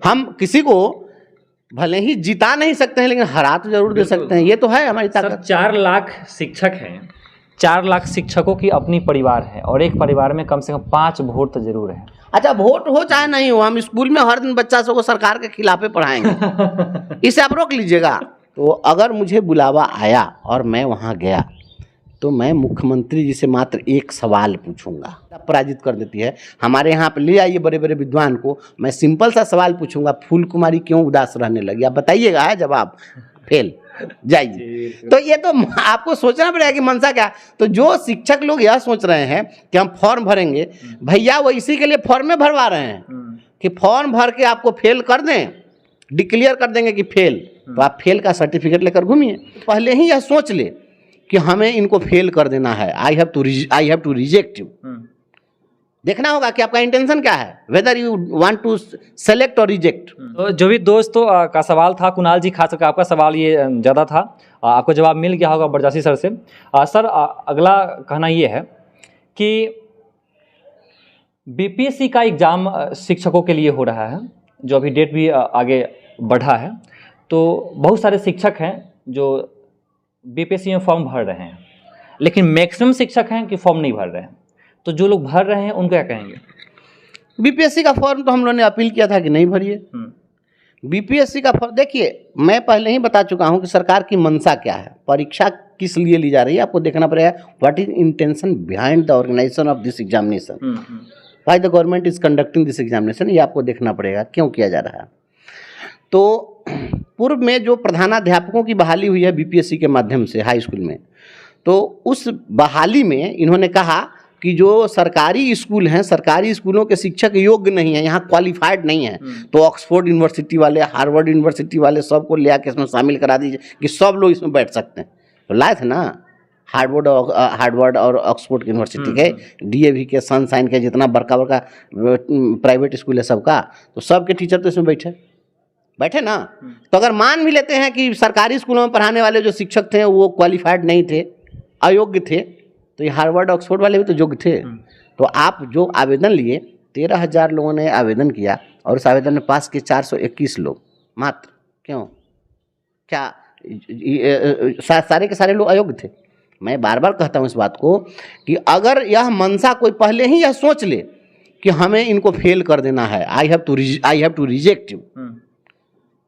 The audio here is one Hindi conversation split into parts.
हम किसी को भले ही जिता नहीं सकते हैं लेकिन हरा तो जरूर दे सकते हैं, ये तो है हमारी सर ताकत। 4 लाख शिक्षक हैं, 4 लाख शिक्षकों की अपनी परिवार है और एक परिवार में कम से कम 5 वोट तो जरूर है। अच्छा, वोट हो चाहे नहीं हो, हम स्कूल में हर दिन बच्चा सबको सरकार के खिलाफ पढ़ाएंगे इसे आप रोक लीजिएगा। तो अगर मुझे बुलावा आया और मैं वहाँ गया तो मैं मुख्यमंत्री जी से मात्र एक सवाल पूछूंगा, पराजित कर देती है। हमारे यहाँ पे ले आइए बड़े बड़े विद्वान को, मैं सिंपल सा सवाल पूछूंगा, फूल कुमारी क्यों उदास रहने लगी, आप बताइएगा, है जवाब, फेल जाइए। तो ये तो आपको सोचना पड़ेगा कि मंशा क्या। तो जो शिक्षक लोग यह सोच रहे हैं कि हम फॉर्म भरेंगे, भैया वो इसी के लिए फॉर्म भरवा रहे हैं कि फॉर्म भर के आपको फेल कर दें, डिक्लेयर कर देंगे कि फेल, तो आप फेल का सर्टिफिकेट लेकर घूमिए। पहले ही यह सोच ले कि हमें इनको फेल कर देना है, I have to reject you. देखना होगा कि आपका इंटेंशन क्या है, whether you want to select और रिजेक्ट। तो जो भी दोस्तों का सवाल था, कुणाल जी खास करके आपका सवाल ये ज़्यादा था, आपको जवाब मिल गया होगा बरजासी सर से। सर अगला कहना ये है कि बीपीएससी का एग्ज़ाम शिक्षकों के लिए हो रहा है, जो अभी डेट भी आगे बढ़ा है, तो बहुत सारे शिक्षक हैं जो बीपीएससी में फॉर्म भर रहे हैं, लेकिन मैक्सिमम शिक्षक हैं कि फॉर्म नहीं भर रहे हैं। तो जो लोग भर रहे हैं उनको क्या कहेंगे? बीपीएससी का फॉर्म तो हम लोगों ने अपील किया था कि नहीं भरिए। बीपीएससी का फॉर्म देखिए, मैं पहले ही बता चुका हूं कि सरकार की मंशा क्या है, परीक्षा किस लिए ली जा रही है, आपको देखना पड़ेगा what is intention behind the organisation of this examination, why the government is conducting this examination, ये आपको देखना पड़ेगा क्यों किया जा रहा है। तो पूर्व में जो प्रधानाध्यापकों की बहाली हुई है बीपीएससी के माध्यम से हाई स्कूल में, तो उस बहाली में इन्होंने कहा कि जो सरकारी स्कूल हैं, सरकारी स्कूलों के शिक्षक योग्य नहीं है, यहाँ क्वालिफाइड नहीं है, तो ऑक्सफोर्ड यूनिवर्सिटी वाले, हार्वर्ड यूनिवर्सिटी वाले सबको ले आके इसमें शामिल करा दीजिए कि सब लोग इसमें बैठ सकते हैं। तो लाए थे ना हार्वर्ड और ऑक्सफोर्ड यूनिवर्सिटी के, डीएवी के, सनशाइन के, जितना बड़का बड़का प्राइवेट स्कूल है सबका, तो सबके टीचर तो इसमें बैठे ना। तो अगर मान भी लेते हैं कि सरकारी स्कूलों में पढ़ाने वाले जो शिक्षक थे वो क्वालिफाइड नहीं थे, अयोग्य थे, तो ये हार्वर्ड ऑक्सफोर्ड वाले भी तो योग्य थे। तो आप जो आवेदन लिए, 13,000 लोगों ने आवेदन किया और उस आवेदन में पास किए 421 लोग मात्र। क्यों? क्या सारे के सारे लोग अयोग्य थे? मैं बार बार कहता हूँ इस बात को कि अगर यह मंशा कोई पहले ही यह सोच ले कि हमें इनको फेल कर देना है, I have to reject you,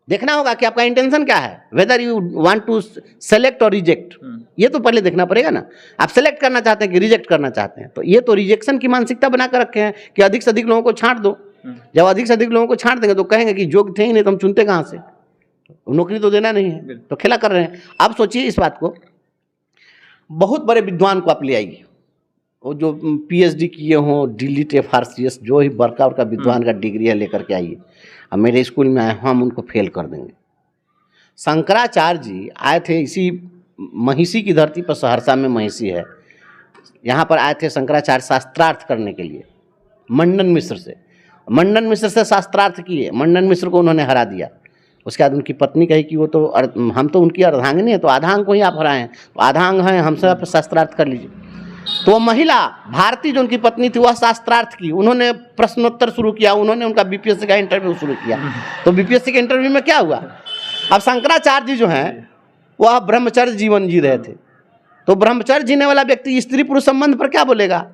देखना होगा कि आपका इंटेंशन क्या है, whether you want to select और रिजेक्ट, ये तो पहले देखना पड़ेगा ना। आप सेलेक्ट करना चाहते हैं कि रिजेक्ट करना चाहते हैं, तो ये तो रिजेक्शन की मानसिकता बना कर रखे हैं कि अधिक से अधिक लोगों को छांट दो। जब अधिक से अधिक लोगों को छांट देंगे तो कहेंगे कि योग्य थे ही नहीं तो हम चुनते कहाँ से, नौकरी तो देना नहीं है, तो खेला कर रहे हैं। अब सोचिए इस बात को, बहुत बड़े विद्वान को आप ले आइए, वो जो पीएचडी किए हों, डीलिट, एफआरसीएस, जो ही बड़का बड़का विद्वान का डिग्री है लेकर के आइए, अब मेरे स्कूल में आए, हम उनको फेल कर देंगे। शंकराचार्य जी आए थे इसी महिषी की धरती पर, सहरसा में महिषी है, यहाँ पर आए थे शंकराचार्य शास्त्रार्थ करने के लिए मंडन मिश्र से। मंडन मिश्र से शास्त्रार्थ किए, मंडन मिश्र को उन्होंने हरा दिया। उसके बाद उनकी पत्नी कही कि वो तो हम तो उनकी अर्धांगिनी है, तो आधांग को ही आप हराएं, तो आधांग हैं, हमसे आप शास्त्रार्थ कर लीजिए। तो महिला भारती जो उनकी पत्नी थी वह शास्त्रार्थ की, उन्होंने प्रश्नोत्तर शुरू किया, उन्होंने उनका बीपीएससी का इंटरव्यू शुरू किया। तो बीपीएससी के इंटरव्यू में क्या हुआ, अब शंकराचार्य जी जो हैं वह ब्रह्मचर्य जीवन जी रहे थे, तो ब्रह्मचर्य जीने वाला व्यक्ति स्त्री पुरुष संबंध पर क्या बोलेगा?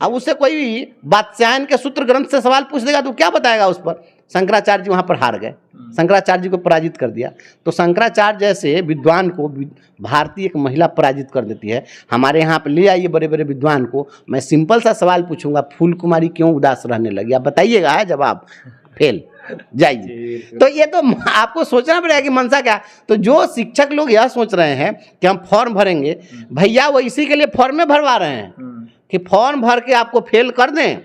अब उससे कोई वात्स्यायन के सूत्र ग्रंथ से सवाल पूछ देगा तो क्या बताएगा उस पर? शंकराचार्य जी वहाँ पर हार गए, शंकराचार्य जी को पराजित कर दिया। तो शंकराचार्य जैसे विद्वान को भारतीय एक महिला पराजित कर देती है। हमारे यहाँ पे ले आइए बड़े बड़े विद्वान को, मैं सिंपल सा सवाल पूछूंगा, फूल कुमारी क्यों उदास रहने लगी, आप बताइएगा, है जवाब, फेल जाइए। तो ये तो आपको सोचना पड़ेगा कि मंशा क्या। तो जो शिक्षक लोग यह सोच रहे हैं कि हम फॉर्म भरेंगे, भैया वो इसी के लिए फॉर्म भरवा रहे हैं कि फॉर्म भर के आपको फेल कर दें,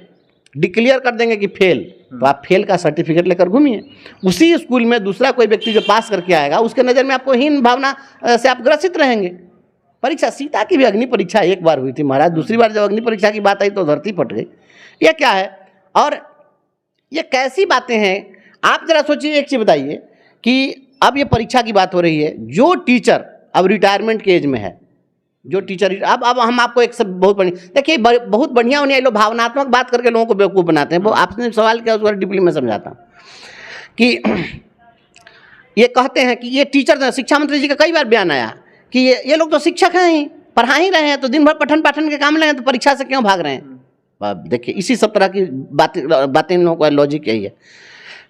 डिक्लेयर कर देंगे कि फेल, तो आप फेल का सर्टिफिकेट लेकर घूमिए। उसी स्कूल में दूसरा कोई व्यक्ति जो पास करके आएगा उसके नज़र में आपको हीन भावना से आप ग्रसित रहेंगे। परीक्षा, सीता की भी अग्नि परीक्षा एक बार हुई थी महाराज, दूसरी बार जब अग्नि परीक्षा की बात आई तो धरती फट गई। ये क्या है और ये कैसी बातें हैं? आप जरा सोचिए, एक चीज़ बताइए कि अब ये परीक्षा की बात हो रही है, जो टीचर अब रिटायरमेंट के एज में है, जो टीचर अब हम आपको एक सब बहुत बढ़िया देखिए, बहुत बढ़िया उन्हें लोग भावनात्मक बात करके लोगों को बेवकूफ़ बनाते हैं। वो आपने सवाल किया उसको डीपली मैं समझाता हूँ कि ये कहते हैं कि ये टीचर, शिक्षा मंत्री जी का कई बार बयान आया कि ये लोग तो शिक्षक हैं ही, पढ़ा ही रहे हैं, तो दिन भर पठन पाठन के काम लगे हैं, तो परीक्षा से क्यों भाग रहे हैं। अब देखिए इसी सब तरह की बातें इन लोगों का लॉजिक यही है।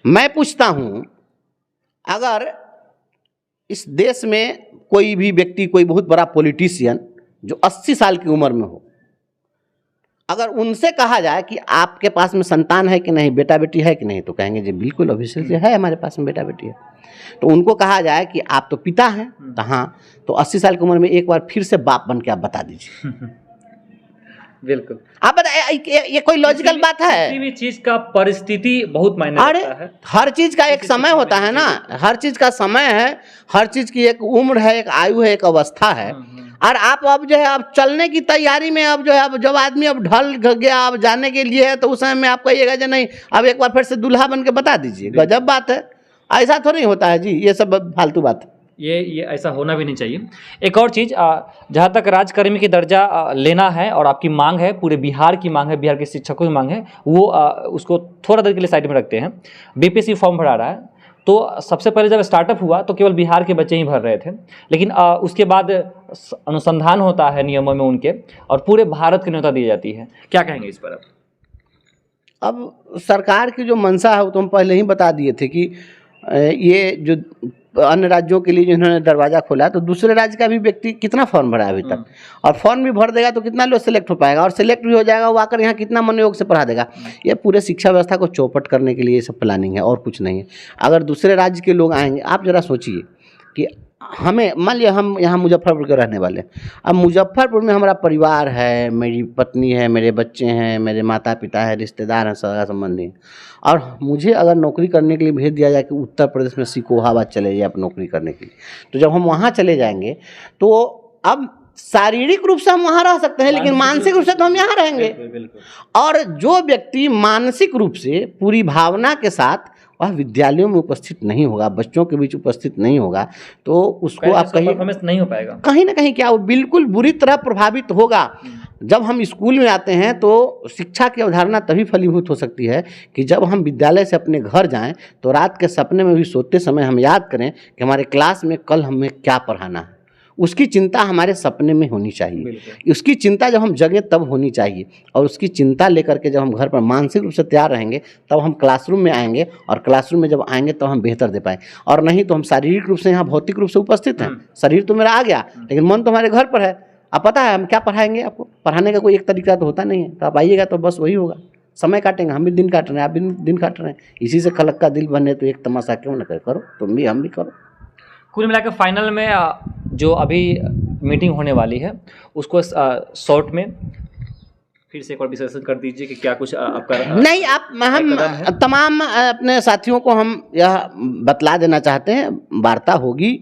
मैं पूछता हूँ, अगर इस देश में कोई भी व्यक्ति, कोई बहुत बड़ा पॉलिटिशियन जो 80 साल की उम्र में हो, अगर उनसे कहा जाए कि आपके पास में संतान है कि नहीं, बेटा बेटी है कि नहीं, तो कहेंगे जी बिल्कुल ऑब्वियसली है, हमारे पास में बेटा बेटी है। तो उनको कहा जाए कि आप तो पिता हैं, तो हाँ, तो 80 साल की उम्र में एक बार फिर से बाप बन के आप बता दीजिए। बिल्कुल, आप बताइए, ये कोई लॉजिकल बात है? किसी भी चीज का परिस्थिति बहुत मायने रखता है। हर चीज का एक समय होता है ना, हर चीज का समय है, हर चीज की एक उम्र है, एक आयु है, एक अवस्था है। और आप अब जो है, अब चलने की तैयारी में, अब जो है, अब जब आदमी अब ढल गया, अब जाने के लिए है, तो उस समय में आप कहिएगा जो नहीं, अब एक बार फिर से दूल्हा बन के बता दीजिए। गजब बात है, ऐसा थोड़ा नहीं होता है जी, ये सब फालतू बात है। ये ऐसा होना भी नहीं चाहिए। एक और चीज़, जहाँ तक राजकर्मी की दर्जा लेना है और आपकी मांग है, पूरे बिहार की मांग है, बिहार के शिक्षकों की मांग है, वो उसको थोड़ा देर के लिए साइड में रखते हैं। बीपीएससी फॉर्म भरा रहा है, तो सबसे पहले जब स्टार्टअप हुआ तो केवल बिहार के बच्चे ही भर रहे थे, लेकिन उसके बाद अनुसंधान होता है नियमों में उनके, और पूरे भारत की न्योता दी जाती है। क्या कहेंगे इस पर? अब सरकार की जो मंशा है वो तो हम पहले ही बता दिए थे कि ये जो अन्य राज्यों के लिए जिन्होंने दरवाज़ा खोला, तो दूसरे राज्य का भी व्यक्ति कितना फॉर्म भरा है अभी तक, और फॉर्म भी भर देगा तो कितना लोग सेलेक्ट हो पाएगा, और सेलेक्ट भी हो जाएगा वो आकर यहाँ कितना मनोयोग से पढ़ा देगा। ये पूरे शिक्षा व्यवस्था को चौपट करने के लिए ये सब प्लानिंग है, और कुछ नहीं है। अगर दूसरे राज्य के लोग आएंगे, आप जरा सोचिए कि हमें, मान लिया हम यहाँ मुजफ्फरपुर के रहने वाले, अब मुजफ्फरपुर में हमारा परिवार है, मेरी पत्नी है, मेरे बच्चे हैं, मेरे माता पिता है, रिश्तेदार हैं, सगा संबंधी हैं, और मुझे अगर नौकरी करने के लिए भेज दिया जाए कि उत्तर प्रदेश में सिकोहाबाद चले जाए आप नौकरी करने के लिए, तो जब हम वहाँ चले जाएंगे तो अब शारीरिक रूप से हम वहाँ रह सकते हैं, लेकिन मानसिक रूप से तो हम यहाँ रहेंगे। और जो व्यक्ति मानसिक रूप से पूरी भावना के साथ वह विद्यालयों में उपस्थित नहीं होगा, बच्चों के बीच उपस्थित नहीं होगा, तो उसको आप कहीं नहीं हो पाएगा, कहीं ना कहीं क्या वो बिल्कुल बुरी तरह प्रभावित होगा। जब हम स्कूल में आते हैं तो शिक्षा की अवधारणा तभी फलीभूत हो सकती है कि जब हम विद्यालय से अपने घर जाएं तो रात के सपने में भी सोते समय हम याद करें कि हमारे क्लास में कल हमें क्या पढ़ाना है। उसकी चिंता हमारे सपने में होनी चाहिए, उसकी चिंता जब हम जगें तब होनी चाहिए, और उसकी चिंता लेकर के जब हम घर पर मानसिक रूप से तैयार रहेंगे तब हम क्लासरूम में आएंगे, और क्लासरूम में जब आएंगे तो हम बेहतर दे पाएंगे। और नहीं तो हम शारीरिक रूप से यहाँ भौतिक रूप से उपस्थित हैं, शरीर तो मेरा आ गया लेकिन मन तो हमारे घर पर है। अब पता है हम क्या पढ़ाएंगे, आपको पढ़ाने का कोई एक तरीका तो होता नहीं है, तो आप आइएगा तो बस वही होगा, समय काटेंगे, हम भी दिन काट रहे हैं, आप भी दिन काट रहे हैं, इसी से खलक का दिल बने तो एक तमाशा क्यों न करो, तुम भी हम भी करो। कुल मिलाकर फाइनल में जो अभी मीटिंग होने वाली है उसको शॉर्ट में फिर से एक और विश्लेषण कर दीजिए कि क्या कुछ आपका नहीं, आप हम तमाम अपने साथियों को हम यह बतला देना चाहते हैं, वार्ता होगी,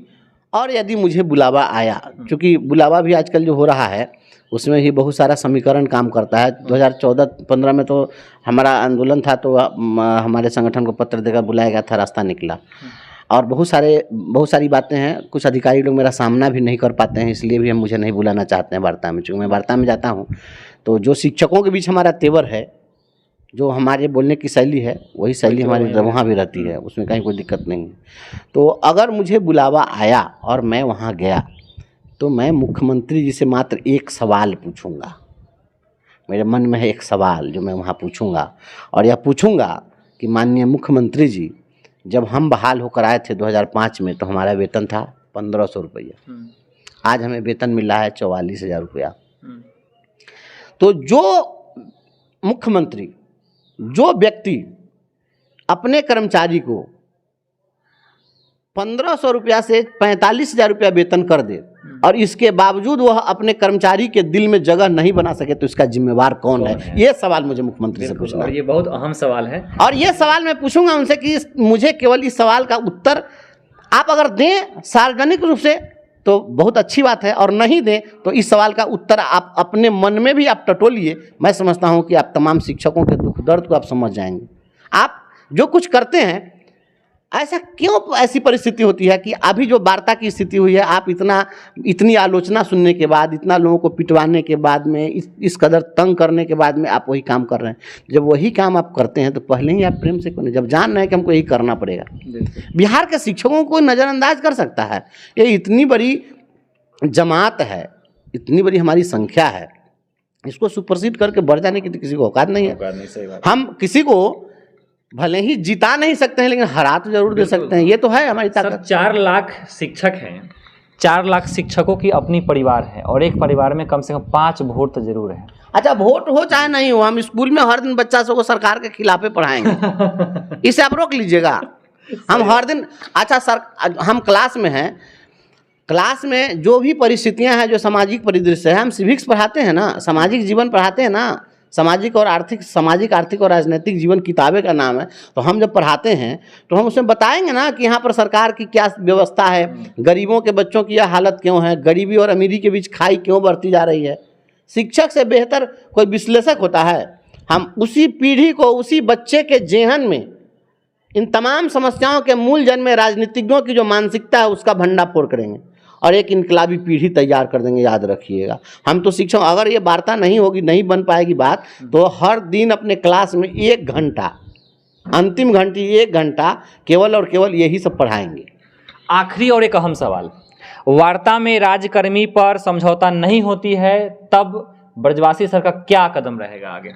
और यदि मुझे बुलावा आया, क्योंकि बुलावा भी आजकल जो हो रहा है उसमें ही बहुत सारा समीकरण काम करता है। 2014-15 में तो हमारा आंदोलन था, तो हमारे संगठन को पत्र देकर बुलाया गया था, रास्ता निकला, और बहुत सारी बातें हैं, कुछ अधिकारी लोग मेरा सामना भी नहीं कर पाते हैं, इसलिए भी हम मुझे नहीं बुलाना चाहते हैं वार्ता में। चूँकि मैं वार्ता में जाता हूँ तो जो शिक्षकों के बीच हमारा तेवर है, जो हमारे बोलने की शैली है, वही शैली हमारी वहाँ भी रहती है, उसमें कहीं कोई दिक्कत नहीं है। तो अगर मुझे बुलावा आया और मैं वहाँ गया तो मैं मुख्यमंत्री जी से मात्र एक सवाल पूछूंगा, मेरे मन में है एक सवाल जो मैं वहाँ पूछूंगा, और यह पूछूंगा कि माननीय मुख्यमंत्री जी, जब हम बहाल होकर आए थे 2005 में तो हमारा वेतन था 1500 रुपया, आज हमें वेतन मिल रहा है 44,000 रुपया। तो जो मुख्यमंत्री, जो व्यक्ति अपने कर्मचारी को 1500 रुपया से 45,000 रुपया वेतन कर दे और इसके बावजूद वह अपने कर्मचारी के दिल में जगह नहीं बना सके, तो इसका जिम्मेवार कौन है? ये सवाल मुझे मुख्यमंत्री से पूछना है। ये बहुत अहम सवाल है, और ये सवाल मैं पूछूंगा उनसे कि मुझे केवल इस सवाल का उत्तर आप अगर दें सार्वजनिक रूप से तो बहुत अच्छी बात है, और नहीं दें तो इस सवाल का उत्तर आप अपने मन में भी आप टटोलिए। मैं समझता हूं कि आप तमाम शिक्षकों के दुख दर्द को आप समझ जाएंगे। आप जो कुछ करते हैं ऐसा क्यों ऐसी परिस्थिति होती है कि अभी जो वार्ता की स्थिति हुई है, आप इतनी आलोचना सुनने के बाद, इतना लोगों को पिटवाने के बाद में, इस कदर तंग करने के बाद में आप वही काम कर रहे हैं। जब वही काम आप करते हैं तो पहले ही आप प्रेम से करें, जब जान रहे हैं कि हमको यही करना पड़ेगा। बिहार के शिक्षकों को नज़रअंदाज कर सकता है? ये इतनी बड़ी जमात है, इतनी बड़ी हमारी संख्या है, इसको सुपरसीड करके बढ़ जाने की तो किसी को औकात नहीं है। हम किसी को भले ही जिता नहीं सकते हैं, लेकिन हरा तो जरूर दे सकते हैं। ये तो है हमारी ताकत। 4 लाख शिक्षक हैं, 4 लाख शिक्षकों की अपनी परिवार है, और एक परिवार में कम से कम 5 वोट तो जरूर है। अच्छा, वोट हो चाहे नहीं हो, हम स्कूल में हर दिन बच्चा सबको सरकार के खिलाफ पढ़ाएंगे। इसे आप रोक लीजिएगा। हम हर दिन, अच्छा सर, हम क्लास में हैं, क्लास में जो भी परिस्थितियां हैं, जो सामाजिक परिदृश्य है, हम सिविक्स पढ़ाते हैं ना, सामाजिक जीवन पढ़ाते हैं ना, सामाजिक आर्थिक और राजनीतिक जीवन किताबें का नाम है। तो हम जब पढ़ाते हैं तो हम उसमें बताएंगे ना कि यहाँ पर सरकार की क्या व्यवस्था है, गरीबों के बच्चों की यह हालत क्यों है, गरीबी और अमीरी के बीच खाई क्यों बढ़ती जा रही है। शिक्षक से बेहतर कोई विश्लेषक होता है? हम उसी पीढ़ी को, उसी बच्चे के जेहन में इन तमाम समस्याओं के मूल जन्म में राजनीतिज्ञों की जो मानसिकता है उसका भंडाफोड़ करेंगे और एक इनकलाबी पीढ़ी तैयार कर देंगे। याद रखिएगा, हम तो शिक्षक, अगर ये वार्ता नहीं होगी, नहीं बन पाएगी बात, तो हर दिन अपने क्लास में 1 घंटा, अंतिम घंटी 1 घंटा केवल और केवल यही सब पढ़ाएंगे। आखिरी और एक अहम सवाल, वार्ता में राज्यकर्मी पर समझौता नहीं होती है, तब ब्रजवासी सर का क्या कदम रहेगा आगे?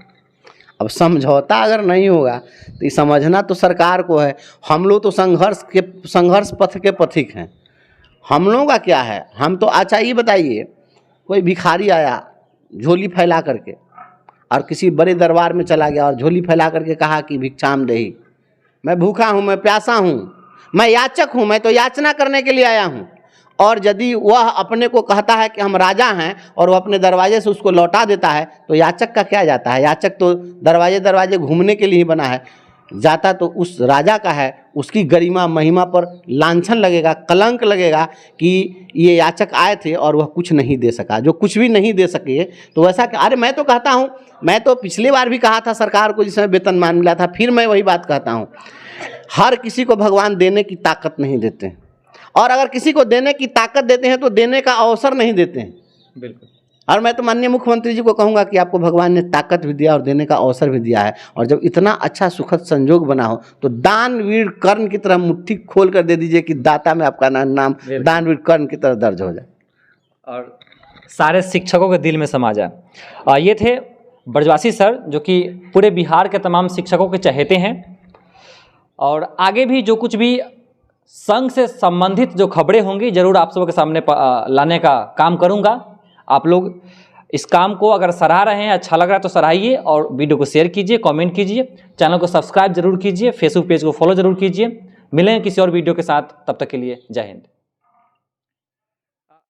अब समझौता अगर नहीं होगा तो ये समझना तो सरकार को है। हम लोग तो संघर्ष पथ के पथिक हैं। हम लोगों का क्या है? हम तो, अच्छा ये बताइए, कोई भिखारी आया झोली फैला करके और किसी बड़े दरबार में चला गया और झोली फैला करके कहा कि भिक्षाम देहि, मैं भूखा हूँ, मैं प्यासा हूँ, मैं याचक हूँ, मैं तो याचना करने के लिए आया हूँ। और यदि वह अपने को कहता है कि हम राजा हैं और वह अपने दरवाजे से उसको लौटा देता है, तो याचक का क्या जाता है? याचक तो दरवाजे घूमने के लिए ही बना है। जाता तो उस राजा का है, उसकी गरिमा महिमा पर लांछन लगेगा, कलंक लगेगा कि ये याचक आए थे और वह कुछ नहीं दे सका। जो कुछ भी नहीं दे सके तो वैसा कि, अरे मैं तो कहता हूँ, मैं तो पिछली बार भी कहा था सरकार को जिसमें वेतनमान मिला था, फिर मैं वही बात कहता हूँ, हर किसी को भगवान देने की ताकत नहीं देते हैं, और अगर किसी को देने की ताकत देते हैं तो देने का अवसर नहीं देते हैं। बिल्कुल। और मैं तो माननीय मुख्यमंत्री जी को कहूँगा कि आपको भगवान ने ताकत भी दिया और देने का अवसर भी दिया है, और जब इतना अच्छा सुखद संजोग बना हो तो दानवीर कर्ण की तरह मुट्ठी खोल कर दे दीजिए कि दाता में आपका नाम दानवीर कर्ण की तरह दर्ज हो जाए और सारे शिक्षकों के दिल में समा जाए। ये थे ब्रजवासी सर, जो कि पूरे बिहार के तमाम शिक्षकों के चहेते हैं, और आगे भी जो कुछ भी संघ से संबंधित जो खबरें होंगी जरूर आप सबके सामने लाने का काम करूंगा। आप लोग इस काम को अगर सराह रहे हैं, अच्छा लग रहा है तो सराहिए, और वीडियो को शेयर कीजिए, कमेंट कीजिए, चैनल को सब्सक्राइब जरूर कीजिए, फेसबुक पेज को फॉलो जरूर कीजिए। मिलें किसी और वीडियो के साथ, तब तक के लिए जय हिंद।